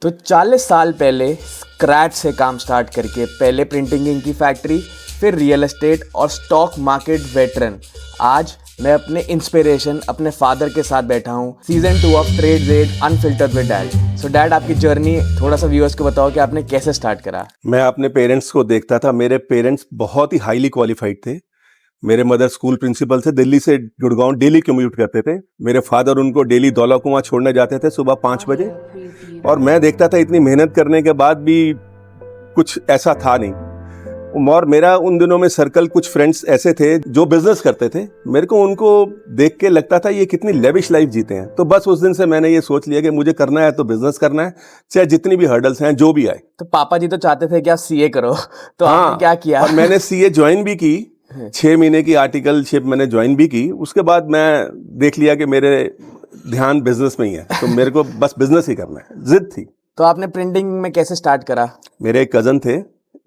तो 40 साल पहले स्क्रैच से काम स्टार्ट करके पहले प्रिंटिंग इंक की फैक्ट्री, फिर रियल एस्टेट और स्टॉक मार्केट वेटरन, आज मैं अपने इंस्पिरेशन अपने फादर के साथ बैठा हूँ। Season 2 of trade red unfiltered with dad. So dad, आपकी जर्नी थोड़ा सा व्यूअर्स को बताओ कि आपने कैसे स्टार्ट करा। मैं अपने पेरेंट्स को देखता था। मेरे पेरेंट्स बहुत ही हाईली क्वालिफाइड थे। मेरे मदर स्कूल प्रिंसिपल से दिल्ली से गुड़गांव डेली कम्यूट करते थे। मेरे फादर उनको डेली दौला कुआं छोड़ने जाते थे सुबह 5 बजे, और मैं देखता था इतनी मेहनत करने के बाद भी कुछ ऐसा था नहीं। और मेरा उन दिनों में सर्कल, कुछ फ्रेंड्स ऐसे थे जो बिजनेस करते थे। मेरे को उनको देख के लगता था ये कितनी लेविश लाइफ जीते हैं। तो बस उस दिन से मैंने ये सोच लिया कि मुझे करना है तो बिजनेस करना है, चाहे जितनी भी हर्डल्स हैं, जो भी आए। तो पापा जी तो चाहते थे कि आप सीए करो, तो हाँ, आपने क्या किया? और मैंने सीए ज्वाइन भी की। 6 महीने की आर्टिकलशिप मैंने ज्वाइन भी की। उसके बाद मैं देख लिया कि मेरे ध्यान बिजनेस में ही है, तो मेरे को बस बिजनेस ही करना है, जिद थी। तो आपने प्रिंटिंग में कैसे स्टार्ट करा? मेरे एक कज़न थे,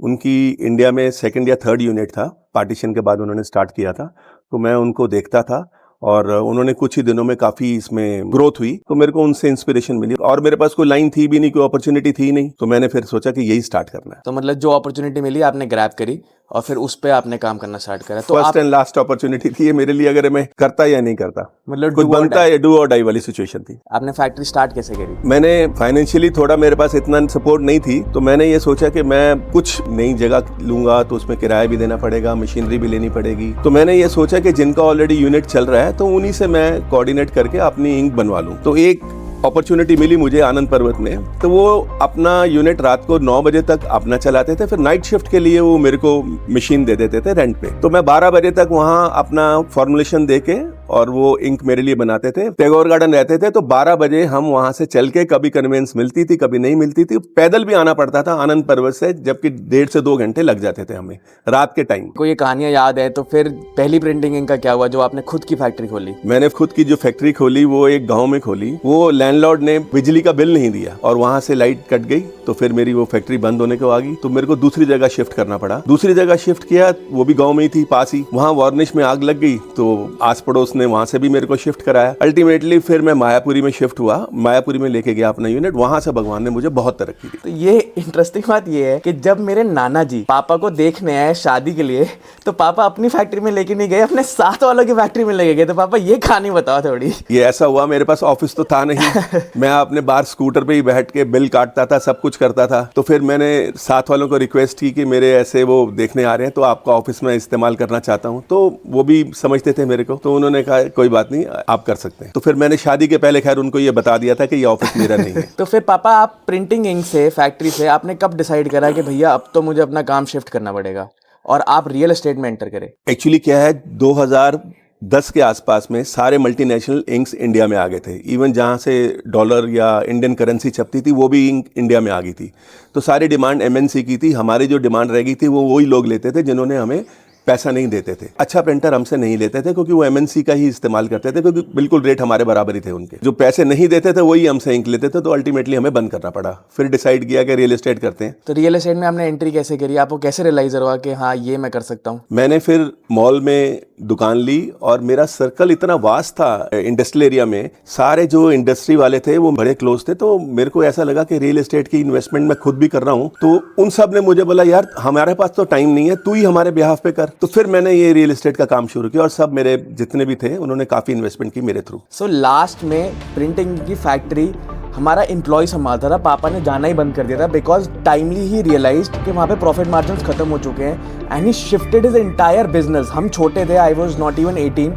उनकी इंडिया में 2nd या 3rd यूनिट था। पार्टीशन के बाद उन्होंने स्टार्ट किया था, तो मैं उनको देखता था और उन्होंने कुछ ही दिनों में काफ़ी इसमें ग्रोथ हुई। तो मेरे को उनसे इंस्पिरेशन मिली, और मेरे पास कोई लाइन थी भी नहीं, कोई अपॉर्चुनिटी थी नहीं। तो मैंने फिर सोचा कि यही स्टार्ट करना है। तो मतलब जो अपॉर्चुनिटी मिली आपने ग्रैब करी और फिर उस पे आपने काम करना स्टार्ट करा। तो फर्स्ट एंड लास्ट अपॉर्चुनिटी थी ये मेरे लिए, अगर मैं करता या नहीं करता। मतलब कुछ बनता है, डू और डाई वाली सिचुएशन थी। आपने फैक्ट्री स्टार्ट कैसे करी? मैंने फाइनेंशियली थोड़ा, मेरे पास इतना सपोर्ट नहीं थी, तो मैंने ये सोचा कि मैं कुछ नई जगह लूंगा तो उसमें किराया भी देना पड़ेगा, मशीनरी भी लेनी पड़ेगी। तो मैंने ये सोचा कि जिनका ऑलरेडी यूनिट चल रहा है तो उन्हीं से मैं कोऑर्डिनेट करके अपनी इंक बनवा लूं। तो एक अपॉर्चुनिटी मिली मुझे आनंद पर्वत में। तो वो अपना यूनिट रात को 9 बजे तक अपना चलाते थे, फिर नाइट शिफ्ट के लिए वो मेरे को मशीन दे देते थे रेंट पे। तो मैं 12 बजे तक वहाँ अपना फॉर्मुलेशन दे के और वो इंक मेरे लिए बनाते थे। टैगोर गार्डन रहते थे, तो 12 बजे हम वहाँ से चल के, कभी कन्वेंस मिलती थी कभी नहीं मिलती थी, पैदल भी आना पड़ता था आनंद पर्वत से, जबकि 1.5 से 2 घंटे लग जाते थे हमें रात के टाइम। कोई ये कहानियां याद है? तो फिर पहली प्रिंटिंग इंक का क्या हुआ जो आपने खुद की फैक्ट्री खोली? मैंने खुद की जो फैक्ट्री खोली वो एक गांव में खोली। वो लैंडलॉर्ड ने बिजली का बिल नहीं दिया और वहां से लाइट कट गई, तो फिर मेरी वो फैक्ट्री बंद होने को आ गई। तो मेरे को दूसरी जगह शिफ्ट करना पड़ा। दूसरी जगह शिफ्ट किया, वो भी गांव में ही थी, पास ही। वहां वार्निश में आग लग गई, तो आस पड़ोस ने वहां से भी मेरे को शिफ्ट कराया। अल्टीमेटली फिर मैं मायापुरी में शिफ्ट हुआ, मायापुरी में लेके गया अपना यूनिट। वहां से भगवान ने मुझे बहुत तरक्की दी। तो ये इंटरेस्टिंग बात ये है कि जब मेरे नाना जी पापा को देखने आए शादी के लिए, तो पापा अपनी फैक्ट्री में लेके नहीं गए, अपने साथ वालों की फैक्ट्री में लेके गए। तो पापा ये कहानी बताओ थोड़ी। ये ऐसा हुआ, मेरे पास ऑफिस तो था नहीं। मैं अपने बाहर स्कूटर पे ही बैठ के बिल काटता था, सब कुछ करता था। तो फिर मैंने साथ वालों को रिक्वेस्ट की कि मेरे ऐसे वो देखने आ रहे हैं, तो आपका ऑफिस में इस्तेमाल करना चाहता हूँ। तो वो भी समझते थे मेरे को, तो उन्होंने कहा कोई बात नहीं, आप कर सकते हैं। तो फिर मैंने शादी के पहले खैर उनको ये बता दिया था कि ये ऑफिस मेरा नहीं है। तो फिर पापा, आप प्रिंटिंग इंक से, फैक्ट्री से आपने कब डिसाइड करा कि भैया अब तो मुझे अपना काम शिफ्ट करना पड़ेगा और आप रियल एस्टेट में एंटर करें? एक्चुअली क्या है, 2010 के आसपास में सारे मल्टीनेशनल इंक्स इंडिया में आ गए थे। इवन जहाँ से डॉलर या इंडियन करेंसी छपती थी वो भी इंक इंडिया में आ गई थी। तो सारी डिमांड एमएनसी की थी। हमारी जो डिमांड रह गई थी वो वही लोग लेते थे जिन्होंने हमें पैसा नहीं देते थे। अच्छा प्रिंटर हमसे नहीं लेते थे क्योंकि वो एमएनसी का ही इस्तेमाल करते थे, क्योंकि बिल्कुल रेट हमारे बराबर ही थे उनके। जो पैसे नहीं देते थे वही हमसे इंक लेते थे, तो अल्टीमेटली हमें बंद करना पड़ा। फिर डिसाइड किया कि रियल एस्टेट करते हैं। तो रियल एस्टेट में आपने एंट्री कैसे करी? आपको कैसे रियलाइज हुआ कि हाँ ये मैं कर सकता हूँ? मैंने फिर मॉल में दुकान ली, और मेरा सर्कल इतना वास्ट था इंडस्ट्रियल एरिया में। सारे जो इंडस्ट्री वाले थे वो बड़े क्लोज थे। तो मेरे को ऐसा लगा कि रियल एस्टेट की इन्वेस्टमेंट मैं खुद भी कर रहा हूँ। तो उन सब ने मुझे बोला, यार हमारे पास तो टाइम नहीं है, तू ही हमारे बिहाफ पे कर। तो फिर मैंने ये रियल एस्टेट का काम शुरू किया, और सब मेरे जितने भी थे उन्होंने काफी इन्वेस्टमेंट की मेरे थ्रू। सो लास्ट में प्रिंटिंग की फैक्ट्री हमारा एम्प्लॉय संभालता था। पापा ने जाना ही बंद कर दिया था बिकॉज टाइमली ही रियलाइज्ड कि वहाँ पे प्रॉफिट मार्जिन खत्म हो चुके हैं, and he shifted his entire business. हम छोटे थे, आई वॉज नॉट इवन 18,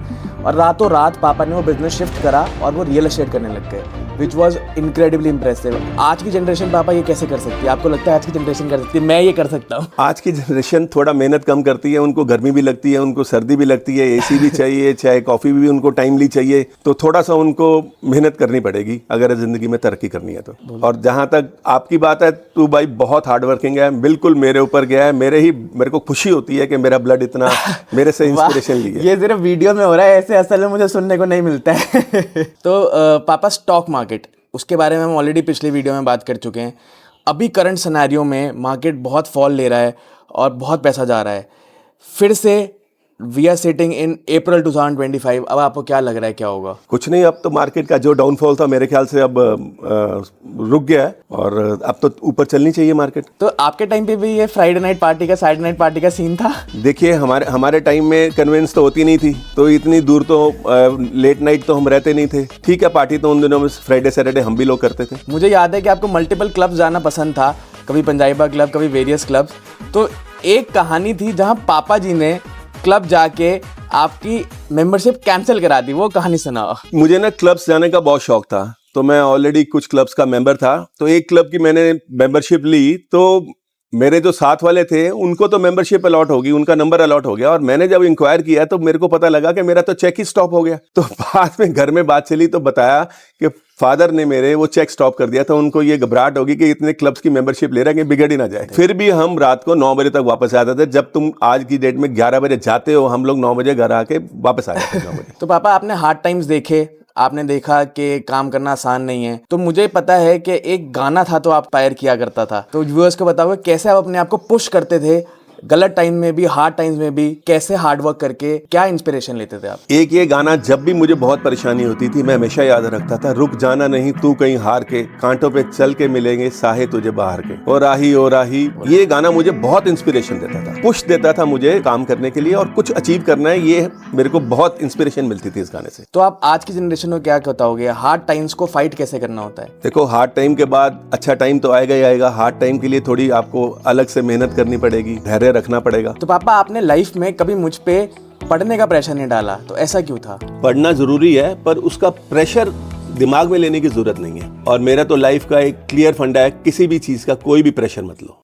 और रातों रात पापा ने वो बिजनेस शिफ्ट करा और वो रियल एस्टेट करने लग गए, विच वॉज इनक्रेडिबली इंप्रेसिव। आज की जनरेशन पापा ये कैसे कर सकती है? आपको लगता है आज की जनरेशन कर सकती है? मैं ये कर सकता हूँ? आज की जनरेशन थोड़ा मेहनत कम करती है, उनको गर्मी भी लगती है, उनको सर्दी भी लगती है, एसी भी चाहिए, चाहे कॉफी भी उनको टाइमली चाहिए। तो थोड़ा सा उनको मेहनत करनी पड़ेगी अगर जिंदगी में तरक्की करनी है तो। और जहां तक आपकी बात है, तू भाई बहुत हार्ड वर्किंग है, बिल्कुल मेरे ऊपर गया है। मेरे को खुशी होती है कि मेरा ब्लड इतना मेरे से इंस्पिरेशन ली है। ये सिर्फ वीडियो में हो रहा है, ऐसे असल में मुझे सुनने को नहीं मिलता है। तो पापा, स्टॉक मार्केट, उसके बारे में हम ऑलरेडी पिछली वीडियो में बात कर चुके हैं। अभी करंट सिनेरियो में मार्केट बहुत फॉल ले रहा है और बहुत पैसा जा रहा है। फिर से वी आर सिटिंग इन अप्रैल 2025, अब आपको क्या लग रहा है क्या होगा? कुछ नहीं, अब तो मार्केट का जो डाउनफॉल था मेरे ख्याल से अब रुक गया है और अब तो ऊपर चलनी चाहिए मार्केट। तो आपके टाइम पे भी ये फ्राइडे नाइट पार्टी का, सैटरडे नाइट पार्टी का सीन था? देखिए हमारे टाइम में कन्वेंस तो होती नहीं थी, तो इतनी दूर तो लेट नाइट तो हम रहते नहीं थे। ठीक है, पार्टी तो उन दिनों में फ्राइडे सैटरडे हम भी लोग करते थे। मुझे याद है कि आपको मल्टीपल क्लब जाना पसंद था, कभी पंजाबा क्लब, कभी वेरियस क्लब। तो एक कहानी थी जहां पापा जी ने क्लब जाके आपकी मेंबरशिप कैंसिल करा दी, वो कहानी सुनाओ। मुझे ना क्लब्स जाने का बहुत शौक था, तो मैं ऑलरेडी कुछ क्लब्स का मेंबर था। तो एक क्लब की मैंने मेंबरशिप ली, तो मेरे जो साथ वाले थे उनको तो मेंबरशिप अलॉट होगी, उनका नंबर अलॉट हो गया। और मैंने जब इंक्वायर किया तो मेरे को पता लगा कि मेरा तो चेक ही स्टॉप हो गया। तो बाद में घर में बात चली तो बताया कि फादर ने मेरे वो चेक स्टॉप कर दिया था। उनको ये घबराहट होगी कि इतने क्लब्स की मेंबरशिप ले रहे हैं कि बिगड़ ही ना जाए। फिर भी हम रात को 9 बजे तक वापस आते थे। जब तुम आज की डेट में 11 बजे जाते हो, हम लोग 9 बजे घर आके वापस आ जाते 9 बजे। तो पापा, आपने हार्ड टाइम्स देखे, आपने देखा कि काम करना आसान नहीं है। तो मुझे पता है कि एक गाना था तो आप फायर किया करता था। तो व्यूअर्स को बताओगे कैसे आप अपने आप को पुश करते थे, गलत टाइम में भी, हार्ड टाइम्स में भी, कैसे हार्ड वर्क करके, क्या इंस्पिरेशन लेते थे आप? एक ये गाना जब भी मुझे बहुत परेशानी होती थी मैं हमेशा याद रखता था, रुक जाना नहीं तू कहीं हार के, कांटों पे चल के मिलेंगे साहे तुझे बाहर के, ओ राही। ये गाना मुझे बहुत इंस्पिरेशन देता था, पुश देता था मुझे काम करने के लिए और कुछ अचीव करना है। ये मेरे को बहुत इंस्पिरेशन मिलती थी इस गाने से। तो आप आज की जनरेशन को क्या बताओगे, हार्ड टाइम्स को फाइट कैसे करना होता है? देखो, हार्ड टाइम के बाद अच्छा टाइम तो आएगा ही आएगा। हार्ड टाइम के लिए थोड़ी आपको अलग से मेहनत करनी पड़ेगी, धैर्य रखना पड़ेगा। तो पापा, आपने लाइफ में कभी मुझ पे पढ़ने का प्रेशर नहीं डाला, तो ऐसा क्यों था? पढ़ना जरूरी है, पर उसका प्रेशर दिमाग में लेने की जरूरत नहीं है। और मेरा तो लाइफ का एक क्लियर फंडा है, किसी भी चीज का कोई भी प्रेशर मत लो।